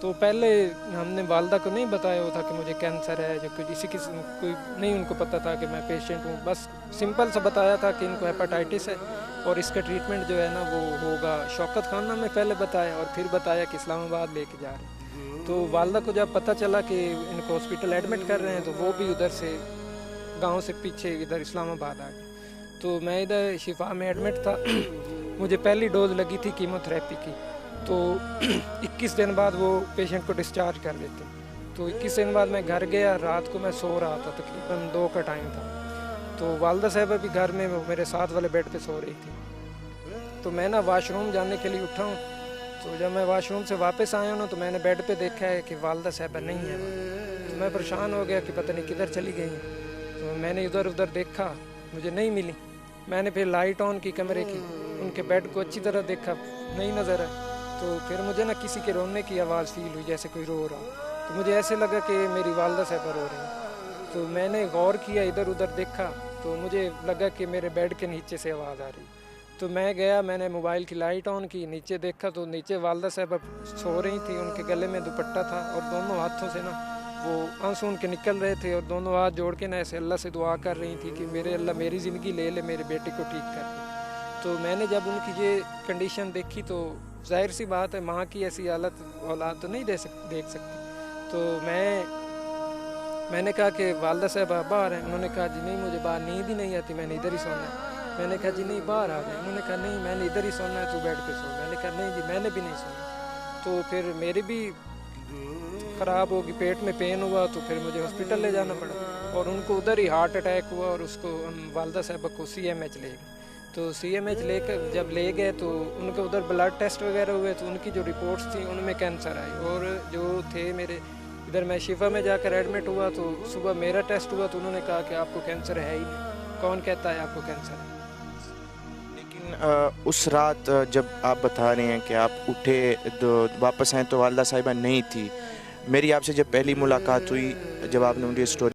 तो पहले हमने वालदा को नहीं बताया हुआ था कि मुझे कैंसर है, जो किसी कोई नहीं उनको पता था कि मैं पेशेंट हूँ। बस सिंपल सा बताया था कि इनको हेपेटाइटिस है और इसका ट्रीटमेंट जो है ना वो होगा। शौकत खाना में पहले बताया और फिर बताया कि इस्लामाबाद लेके जा रहे हैं। तो वालदा को जब पता चला कि इनको हॉस्पिटल एडमिट कर रहे हैं तो वो भी उधर से गाँव से पीछे इधर इस्लामाबाद आ गए। तो मैं इधर शिफा में एडमिट था। मुझे पहली डोज लगी थी कीमोथेरेपी की, तो 21 दिन बाद वो पेशेंट को डिस्चार्ज कर देते। तो 21 दिन बाद मैं घर गया, रात को मैं सो रहा था, तकरीबन 2 का टाइम था। तो वालदा साहबा भी घर में वो मेरे साथ वाले बेड पे सो रही थी। तो मैं ना वाशरूम जाने के लिए उठा हूँ। तो जब मैं वाशरूम से वापस आया हूँ ना तो मैंने बेड पे देखा है कि वालदा साहबा नहीं है। तो मैं परेशान हो गया कि पता नहीं किधर चली गई हैं। तो मैंने इधर उधर देखा, मुझे नहीं मिली। मैंने फिर लाइट ऑन की कमरे की, उनके बेड को अच्छी तरह देखा, नहीं नज़र है। तो फिर मुझे ना किसी के रोने की आवाज़ फील हुई, जैसे कोई रो रहा। तो मुझे ऐसे लगा कि मेरी वालदा साहबा रो रही हैं। तो मैंने गौर किया, इधर उधर देखा, तो मुझे लगा कि मेरे बेड के नीचे से आवाज़ आ रही। तो मैं गया, मैंने मोबाइल की लाइट ऑन की, नीचे देखा तो नीचे वालदा साहबा सो रही थी। उनके गले में दुपट्टा था और दोनों हाथों से ना वो आंसू उनके निकल रहे थे और दोनों हाथ जोड़ के ना ऐसे अल्लाह से दुआ कर रही थी कि मेरे अल्लाह मेरी ज़िंदगी ले ले, मेरे बेटे को ठीक कर दे। तो मैंने जब उनकी ये कंडीशन देखी तो जाहिर सी बात है, माँ की ऐसी हालत औलाद तो नहीं देख सकती। तो मैंने कहा कि वालदा साहब आप बाहर हैं। उन्होंने कहा जी नहीं, मुझे बाहर नींद ही नहीं आती, मैंने इधर ही सोना है। मैंने कहा जी नहीं, बाहर आ जाए। उन्होंने कहा नहीं, मैंने इधर ही सोना है, तू बेड पे सो। मैंने कहा नहीं जी, मैंने भी नहीं सोना। तो फिर मेरी भी ख़राब होगी, पेट में पेन हुआ, तो फिर मुझे हॉस्पिटल ले जाना पड़ा और उनको उधर ही हार्ट अटैक हुआ और उसको हम वालदा साहबा को CMH ले गए। तो CMH लेकर जब ले गए तो उनके उधर ब्लड टेस्ट वगैरह हुए तो उनकी जो रिपोर्ट्स थी उनमें कैंसर आई। और जो थे मेरे इधर, मैं शिफा में जाकर एडमिट हुआ तो सुबह मेरा टेस्ट हुआ तो उन्होंने कहा कि आपको कैंसर है ही नहीं। कौन कहता है आपको कैंसर है। लेकिन उस रात जब आप बता रहे हैं कि आप उठे वापस आए तो वालदा साहिबा नहीं थी। मेरी आपसे जब पहली मुलाकात हुई, जब आपने मुझे स्टोरी